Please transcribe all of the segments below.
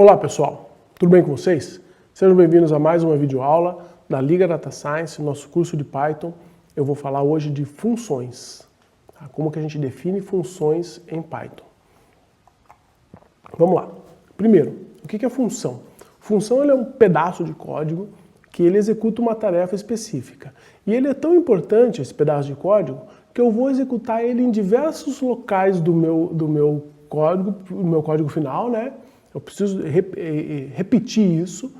Olá pessoal, tudo bem com vocês? Sejam bem-vindos a mais uma videoaula da Liga Data Science, nosso curso de Python. Eu vou falar hoje de funções, tá? Como que a gente define funções em Python. Vamos lá. Primeiro, o que é função? Função é um pedaço de código que ele executa uma tarefa específica. E ele é tão importante, esse pedaço de código, que eu vou executar ele em diversos locais do meu código final, né? Eu preciso repetir isso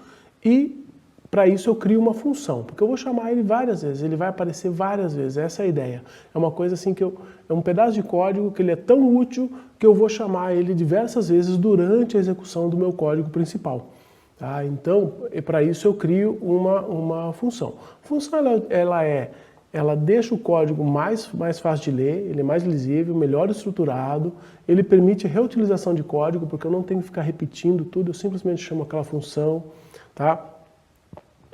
e para isso eu crio uma função, porque eu vou chamar ele várias vezes, ele vai aparecer várias vezes, essa é a ideia. É uma coisa assim é um pedaço de código que ele é tão útil que eu vou chamar ele diversas vezes durante a execução do meu código principal. Tá? Então, para isso eu crio uma função. A função ela deixa o código mais fácil de ler, ele é mais lisível, melhor estruturado, ele permite a reutilização de código, porque eu não tenho que ficar repetindo tudo, eu simplesmente chamo aquela função, tá?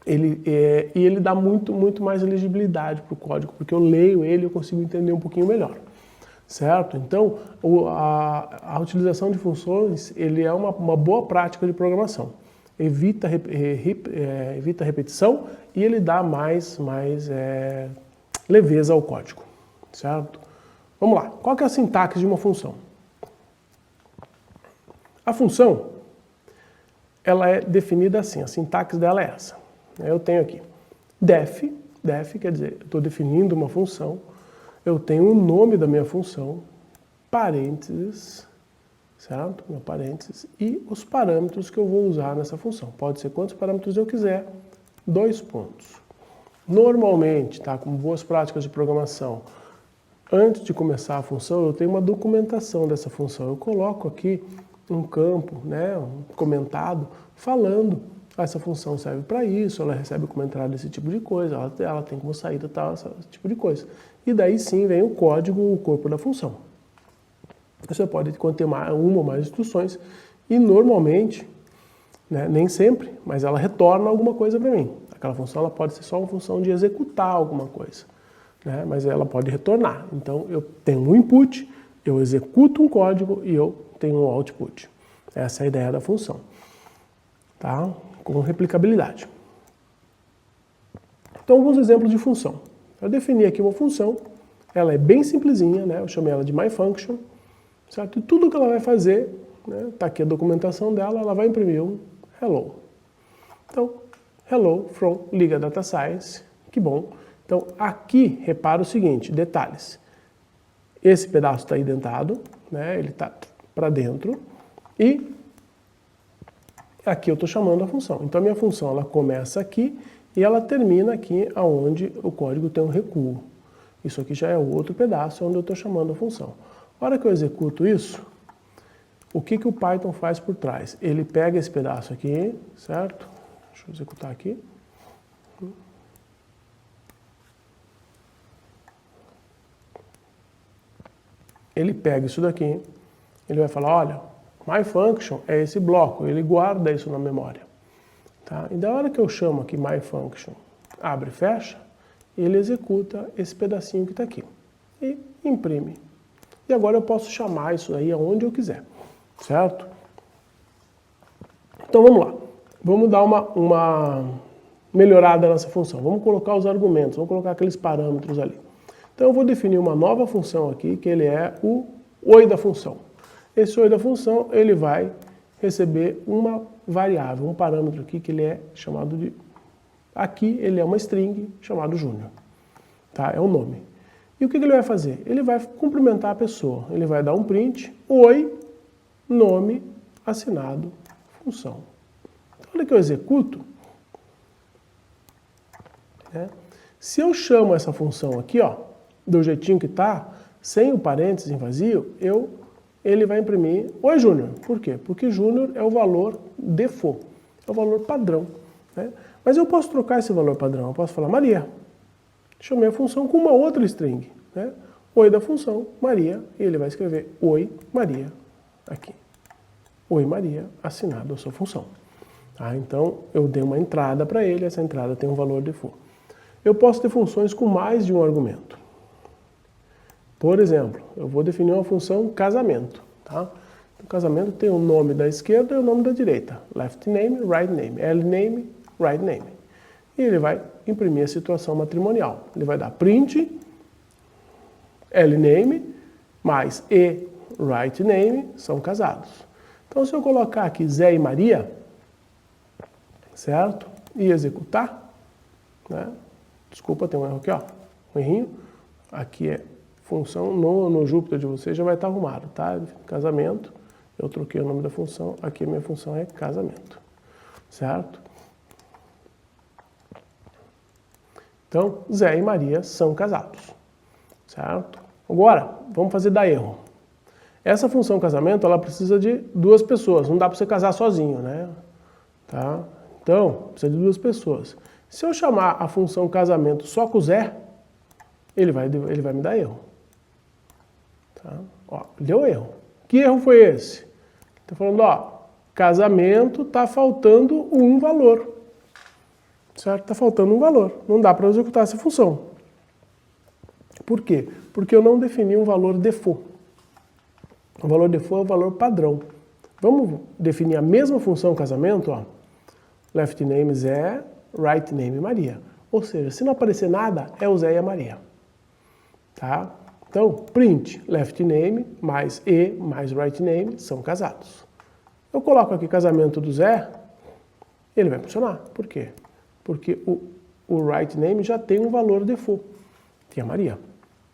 E ele dá muito mais legibilidade para o código, porque eu leio ele e eu consigo entender um pouquinho melhor, certo? Então, a utilização de funções, ele é uma boa prática de programação. Evita repetição e ele dá mais leveza ao código, certo? Vamos lá, qual que é a sintaxe de uma função? A função, ela é definida assim, a sintaxe dela é essa. Eu tenho aqui def quer dizer, eu estou definindo uma função, eu tenho o nome da minha função, parênteses, certo? Meu parênteses, e os parâmetros que eu vou usar nessa função. Pode ser quantos parâmetros eu quiser, 2 pontos. Normalmente, tá, com boas práticas de programação, antes de começar a função, eu tenho uma documentação dessa função. Eu coloco aqui um campo, né, um comentado, falando essa função serve para isso, ela recebe o comentário desse tipo de coisa, ela tem como saída tal, esse tipo de coisa. E daí sim vem o código, o corpo da função. Você pode conter uma ou mais instruções e normalmente, né, nem sempre, mas ela retorna alguma coisa para mim. Aquela função ela pode ser só uma função de executar alguma coisa, né, mas ela pode retornar. Então eu tenho um input, eu executo um código e eu tenho um output. Essa é a ideia da função, tá? Com replicabilidade. Então alguns exemplos de função. Eu defini aqui uma função, ela é bem simplesinha, né, eu chamei ela de myFunction. Certo? E tudo que ela vai fazer, né, tá aqui a documentação dela, ela vai imprimir um hello. Então, hello from Liga Data Science, que bom. Então, aqui, repara o seguinte, detalhes. Esse pedaço está indentado, né, ele está para dentro, e aqui eu estou chamando a função. Então, a minha função, ela começa aqui, e ela termina aqui, onde o código tem um recuo. Isso aqui já é outro pedaço, onde eu estou chamando a função. A hora que eu executo isso, o que o Python faz por trás? Ele pega esse pedaço aqui, certo? Deixa eu executar aqui. Ele pega isso daqui, ele vai falar, olha, myFunction é esse bloco, ele guarda isso na memória. Tá? E da hora que eu chamo aqui myFunction, abre e fecha, ele executa esse pedacinho que está aqui. E imprime. E agora eu posso chamar isso aí aonde eu quiser, certo? Então vamos lá, vamos dar uma melhorada nessa função, vamos colocar os argumentos, vamos colocar aqueles parâmetros ali. Então eu vou definir uma nova função aqui, que ele é o oi da função. Esse oi da função, ele vai receber uma variável, um parâmetro aqui que ele é chamado de... Aqui ele é uma string chamado Júnior, tá? É o nome. E o que ele vai fazer? Ele vai cumprimentar a pessoa. Ele vai dar um print, oi, nome, assinado, função. Então, olha que eu executo. Né? Se eu chamo essa função aqui, ó, do jeitinho que está, sem o parênteses em vazio, ele vai imprimir oi Júnior. Por quê? Porque Júnior é o valor default, é o valor padrão. Né? Mas eu posso trocar esse valor padrão, eu posso falar Maria. Chamei a função com uma outra string, né? Oi da função, Maria, e ele vai escrever oi, Maria, aqui. Oi, Maria, assinado a sua função. Tá? Então, eu dei uma entrada para ele, essa entrada tem um valor default. Eu posso ter funções com mais de um argumento. Por exemplo, eu vou definir uma função casamento. Tá? O casamento tem o nome da esquerda e o nome da direita. Left name, right name. L name, right name. E ele vai imprimir a situação matrimonial. Ele vai dar print, L name, mais E, right name, são casados. Então, se eu colocar aqui Zé e Maria, certo? E executar, né? Desculpa, tem um erro aqui, ó. Um errinho. Aqui é função, no Júpiter de vocês já vai estar arrumado, tá? Casamento, eu troquei o nome da função, aqui a minha função é casamento, certo? Então, Zé e Maria são casados, certo? Agora, vamos fazer dar erro. Essa função casamento, ela precisa de duas pessoas, não dá para você casar sozinho, né? Tá? Então, precisa de duas pessoas. Se eu chamar a função casamento só com o Zé, ele vai me dar erro. Tá? Ó, deu erro. Que erro foi esse? Está falando, ó, casamento está faltando um valor. Certo? Está faltando um valor. Não dá para executar essa função. Por quê? Porque eu não defini um valor default. O valor default é o valor padrão. Vamos definir a mesma função casamento, ó. Left name Zé, right name Maria. Ou seja, se não aparecer nada, é o Zé e a Maria. Tá? Então, print left name mais E mais right name são casados. Eu coloco aqui casamento do Zé, ele vai funcionar. Por quê? Porque o right name já tem um valor default, que é a Maria.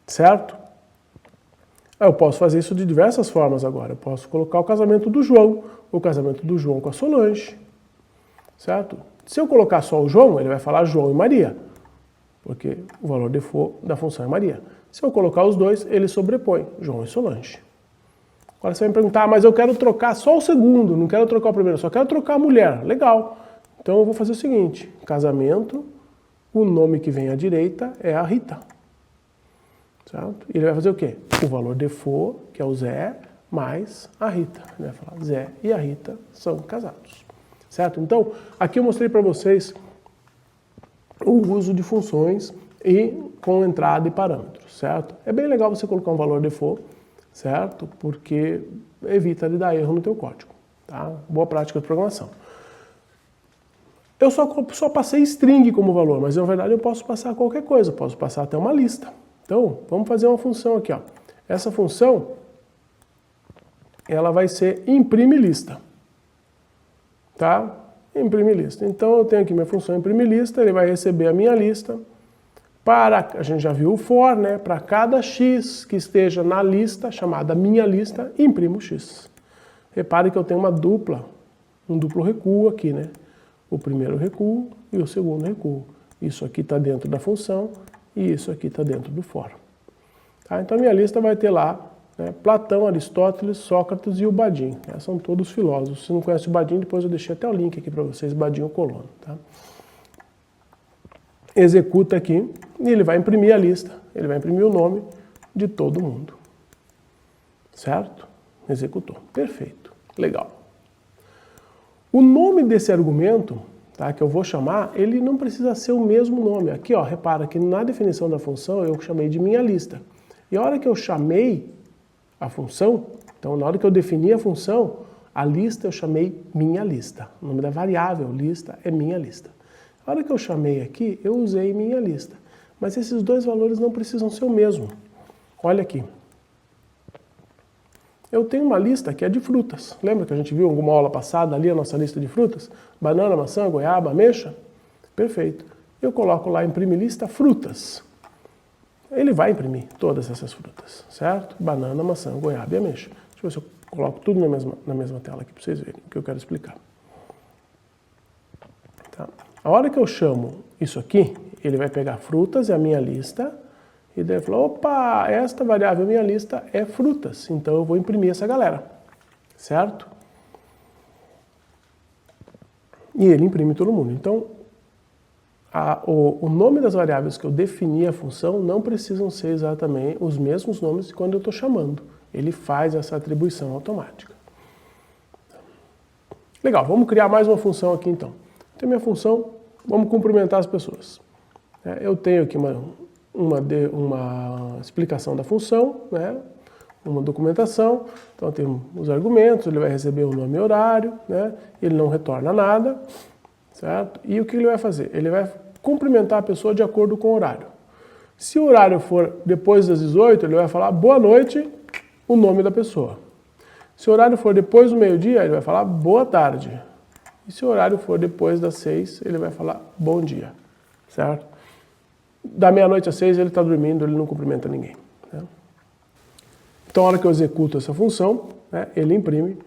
Certo? Eu posso fazer isso de diversas formas agora. Eu posso colocar o casamento do João com a Solange. Certo? Se eu colocar só o João, ele vai falar João e Maria, porque o valor default da função é Maria. Se eu colocar os dois, ele sobrepõe, João e Solange. Agora você vai me perguntar, mas eu quero trocar só o segundo, não quero trocar o primeiro, só quero trocar a mulher. Legal. Então eu vou fazer o seguinte, casamento, o nome que vem à direita é a Rita. Certo? E ele vai fazer o quê? O valor default, que é o Zé, mais a Rita. Ele vai falar, Zé e a Rita são casados. Certo? Então, aqui eu mostrei para vocês o uso de funções e com entrada e parâmetros, certo? É bem legal você colocar um valor default, certo? Porque evita de dar erro no teu código, tá? Boa prática de programação. Eu só passei string como valor, mas na verdade eu posso passar qualquer coisa, posso passar até uma lista. Então, vamos fazer uma função aqui, ó. Essa função, ela vai ser imprime lista. Tá? Imprime lista. Então eu tenho aqui minha função imprime lista, ele vai receber a minha lista. A gente já viu o for, né? Para cada x que esteja na lista, chamada minha lista, imprimo x. Repare que eu tenho um duplo recuo aqui, né? O primeiro recuo e o segundo recuo. Isso aqui está dentro da função e isso aqui está dentro do for. Tá? Então a minha lista vai ter lá, né, Platão, Aristóteles, Sócrates e o Badin. São todos filósofos. Se não conhece o Badin, depois eu deixei até o link aqui para vocês, Badin ou Colono. Tá? Executa aqui e ele vai imprimir a lista. Ele vai imprimir o nome de todo mundo. Certo? Executou. Perfeito. Legal. O nome desse argumento, tá, que eu vou chamar, ele não precisa ser o mesmo nome. Aqui, ó, repara que na definição da função eu chamei de minha lista. E a hora que eu chamei a função, então na hora que eu defini a função, a lista eu chamei minha lista. O nome da variável lista é minha lista. A hora que eu chamei aqui, eu usei minha lista. Mas esses dois valores não precisam ser o mesmo. Olha aqui. Eu tenho uma lista que é de frutas. Lembra que a gente viu em alguma aula passada ali a nossa lista de frutas? Banana, maçã, goiaba, ameixa? Perfeito. Eu coloco lá, imprime lista, frutas. Ele vai imprimir todas essas frutas, certo? Banana, maçã, goiaba e ameixa. Deixa eu ver se eu coloco tudo na mesma tela aqui para vocês verem o que eu quero explicar. Tá? A hora que eu chamo isso aqui, ele vai pegar frutas, é a minha lista, e daí ele falou, opa, esta variável minha lista é frutas, então eu vou imprimir essa galera, certo? E ele imprime todo mundo. Então, o nome das variáveis que eu defini a função não precisam ser exatamente os mesmos nomes quando eu estou chamando. Ele faz essa atribuição automática. Legal, vamos criar mais uma função aqui então. Tem minha função, vamos cumprimentar as pessoas. Eu tenho aqui uma explicação da função, né? uma documentação, então tem os argumentos, ele vai receber o nome e horário, né? Ele não retorna nada, certo? E o que ele vai fazer? Ele vai cumprimentar a pessoa de acordo com o horário. Se o horário for depois das 18, ele vai falar boa noite, o nome da pessoa. Se o horário for depois do meio-dia, ele vai falar boa tarde. E se o horário for depois das 6, ele vai falar bom dia, certo? Da meia-noite às 6 ele está dormindo, ele não cumprimenta ninguém, né? Então, na hora que eu executo essa função, né, ele imprime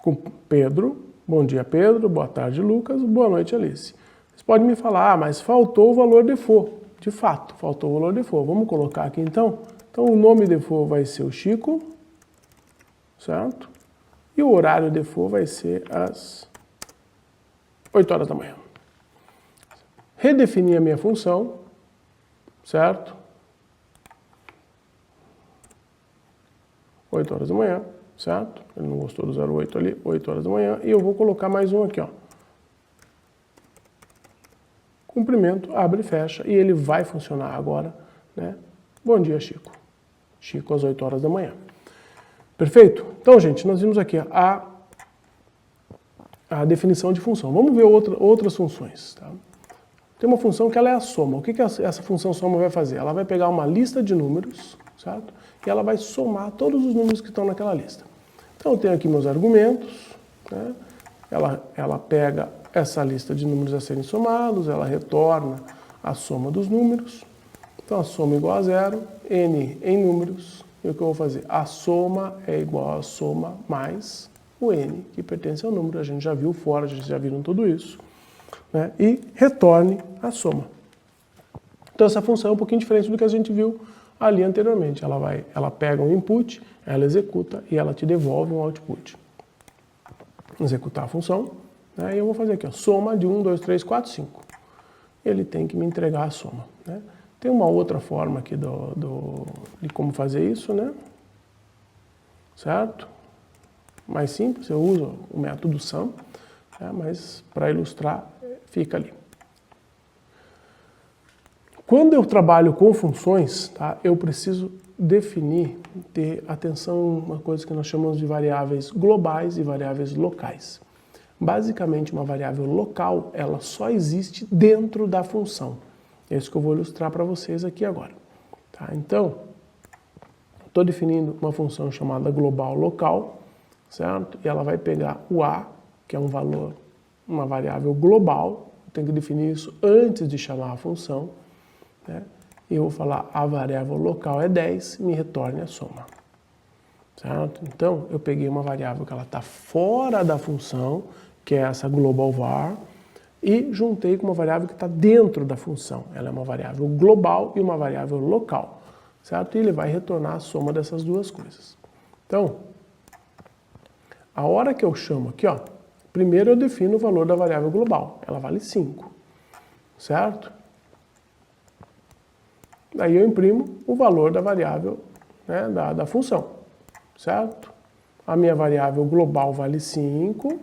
com Pedro, bom dia Pedro, boa tarde Lucas, boa noite Alice. Vocês podem me falar, mas faltou o valor default. De fato, faltou o valor default. Vamos colocar aqui então. Então, o nome default vai ser o Chico, certo? E o horário default vai ser às 8 horas da manhã. Redefini a minha função, certo? 8 horas da manhã, certo? Ele não gostou do 08 ali, 8 horas da manhã. E eu vou colocar mais um aqui, ó. Cumprimento, abre e fecha. E ele vai funcionar agora, né? Bom dia, Chico. Chico às 8 horas da manhã. Perfeito? Então, gente, nós vimos aqui a definição de função. Vamos ver outras funções, tá? Tem uma função que ela é a soma. O que essa função soma vai fazer? Ela vai pegar uma lista de números, certo? E ela vai somar todos os números que estão naquela lista. Então eu tenho aqui meus argumentos, né? Ela pega essa lista de números a serem somados, ela retorna a soma dos números. Então a soma é igual a 0, n em números. E o que eu vou fazer? A soma é igual a soma mais o n, que pertence ao número. A gente já viu fora, a gente já viram tudo isso, né? E retorne a soma. Então essa função é um pouquinho diferente do que a gente viu ali anteriormente. Ela pega um input, ela executa e ela te devolve um output. Executar a função, né? E eu vou fazer aqui, ó, soma de 1, 2, 3, 4, 5. Ele tem que me entregar a soma, né? Tem uma outra forma aqui de como fazer isso, né? Certo? Mais simples, eu uso o método sum, né? Mas para ilustrar, fica ali. Quando eu trabalho com funções, tá, eu preciso definir, ter atenção a uma coisa que nós chamamos de variáveis globais e variáveis locais. Basicamente, uma variável local, ela só existe dentro da função. É isso que eu vou ilustrar para vocês aqui agora. Tá? Então, estou definindo uma função chamada global local, certo? E ela vai pegar o a, que é um valor, uma variável global, eu tenho que definir isso antes de chamar a função, né? E eu vou falar a variável local é 10, me retorne a soma. Certo? Então, eu peguei uma variável que ela está fora da função, que é essa global var, e juntei com uma variável que está dentro da função. Ela é uma variável global e uma variável local. Certo? E ele vai retornar a soma dessas duas coisas. Então, a hora que eu chamo aqui, ó, primeiro eu defino o valor da variável global. Ela vale 5. Certo? Daí eu imprimo o valor da variável, né, da função, certo? A minha variável global vale 5,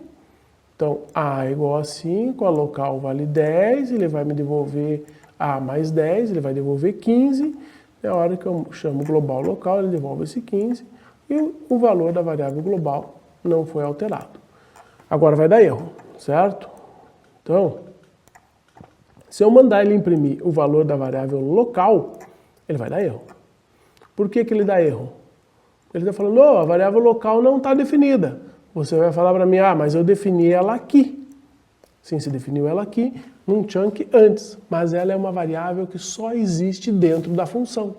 então a é igual a 5, a local vale 10, ele vai me devolver a mais 10, ele vai devolver 15, na hora que eu chamo global local, ele devolve esse 15, e o valor da variável global não foi alterado. Agora vai dar erro, certo? Então, se eu mandar ele imprimir o valor da variável local, ele vai dar erro. Por que que ele dá erro? Ele está falando, oh, a variável local não está definida. Você vai falar para mim, ah, mas eu defini ela aqui. Sim, você definiu ela aqui num chunk antes, mas ela é uma variável que só existe dentro da função.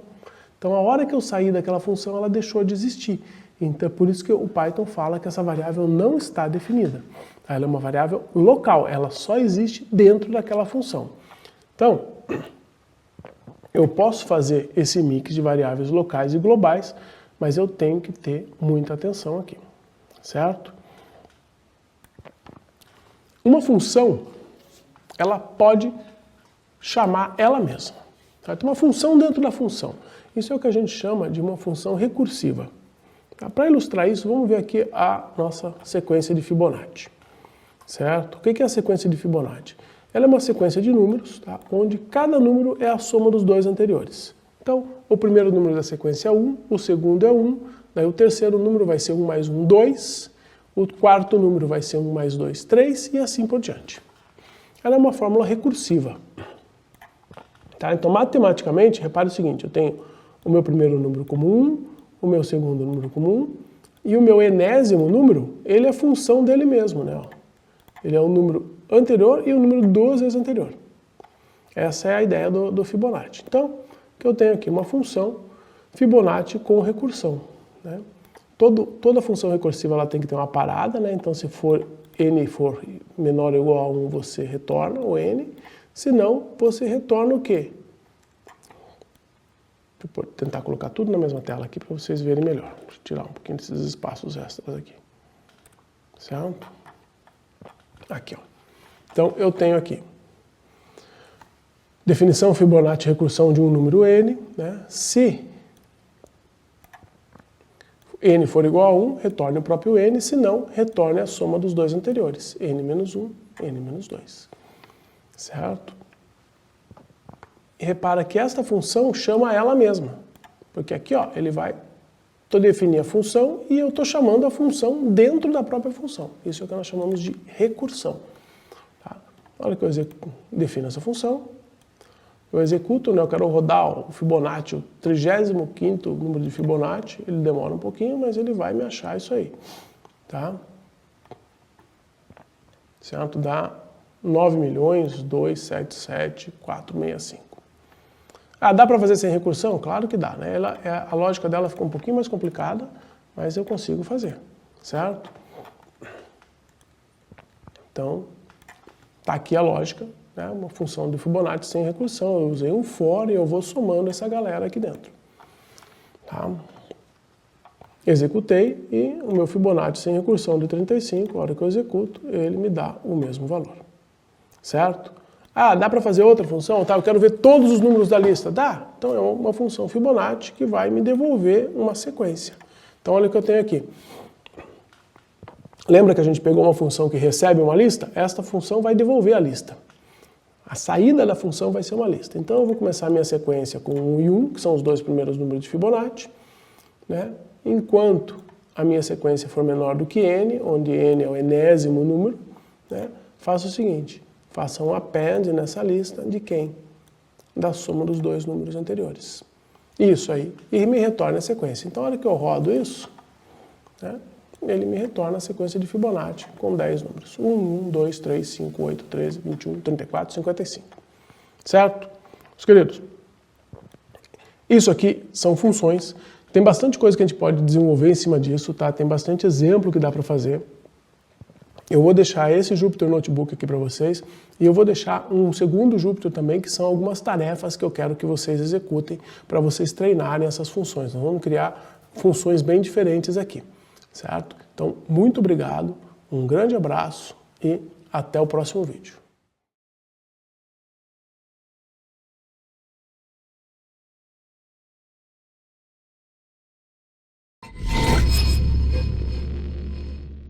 Então, a hora que eu sair daquela função, ela deixou de existir. Então, é por isso que o Python fala que essa variável não está definida. Ela é uma variável local, ela só existe dentro daquela função. Então, eu posso fazer esse mix de variáveis locais e globais, mas eu tenho que ter muita atenção aqui, certo? Uma função, ela pode chamar ela mesma. Certo? Uma função dentro da função. Isso é o que a gente chama de uma função recursiva. Tá? Para ilustrar isso, vamos ver aqui a nossa sequência de Fibonacci. Certo? O que é a sequência de Fibonacci? Ela é uma sequência de números, tá? Onde cada número é a soma dos dois anteriores. Então, o primeiro número da sequência é 1, o segundo é 1, daí o terceiro número vai ser 1 mais 1, 2, o quarto número vai ser 1 mais 2, 3 e assim por diante. Ela é uma fórmula recursiva. Tá? Então, matematicamente, repare o seguinte, eu tenho o meu primeiro número como 1, o meu segundo número como 1, e o meu enésimo número, ele é função dele mesmo, né? Ele é o número anterior e o número 2 vezes anterior. Essa é a ideia do Fibonacci. Então, o que eu tenho aqui? Uma função Fibonacci com recursão. Né? Toda função recursiva ela tem que ter uma parada, né? Então se n for menor ou igual a 1, você retorna o n. Se não, você retorna o quê? Vou tentar colocar tudo na mesma tela aqui para vocês verem melhor. Deixa eu tirar um pouquinho desses espaços extras aqui. Certo? Aqui, ó. Então eu tenho aqui definição Fibonacci recursão de um número n, né? Se n for igual a 1, retorne o próprio n, se não, retorne a soma dos dois anteriores, n menos 1, n menos 2. Certo? E repara que esta função chama ela mesma, porque aqui, ó, ele vai, estou definindo a função e eu estou chamando a função dentro da própria função. Isso é o que nós chamamos de recursão. Tá? Na hora que eu defino essa função, eu executo, né, eu quero rodar o Fibonacci, o 35º número de Fibonacci, ele demora um pouquinho, mas ele vai me achar isso aí, tá? Certo? Dá 9.277.465. Ah, dá para fazer sem recursão? Claro que dá, né? A lógica dela ficou um pouquinho mais complicada, mas eu consigo fazer, certo? Então, tá aqui a lógica. Né, uma função de Fibonacci sem recursão, eu usei um for e eu vou somando essa galera aqui dentro. Tá? Executei e o meu Fibonacci sem recursão de 35, a hora que eu executo, ele me dá o mesmo valor. Certo? Ah, dá para fazer outra função? Tá, eu quero ver todos os números da lista. Dá? Então é uma função Fibonacci que vai me devolver uma sequência. Então olha o que eu tenho aqui. Lembra que a gente pegou uma função que recebe uma lista? Esta função vai devolver a lista. A saída da função vai ser uma lista. Então eu vou começar a minha sequência com 1 e 1, que são os dois primeiros números de Fibonacci, né? Enquanto a minha sequência for menor do que n, onde n é o enésimo número, né? Faço o seguinte, faça um append nessa lista de quem? Da soma dos dois números anteriores. Isso aí. E me retorna a sequência. Então, a hora que eu rodo isso, né? Ele me retorna a sequência de Fibonacci com 10 números. 1, 1, 2, 3, 5, 8, 13, 21, 34, 55. Certo? Meus queridos, isso aqui são funções. Tem bastante coisa que a gente pode desenvolver em cima disso, tá? Tem bastante exemplo que dá para fazer. Eu vou deixar esse Jupyter Notebook aqui para vocês e eu vou deixar um segundo Jupyter também, que são algumas tarefas que eu quero que vocês executem para vocês treinarem essas funções. Nós vamos criar funções bem diferentes aqui. Certo? Então, muito obrigado, um grande abraço e até o próximo vídeo.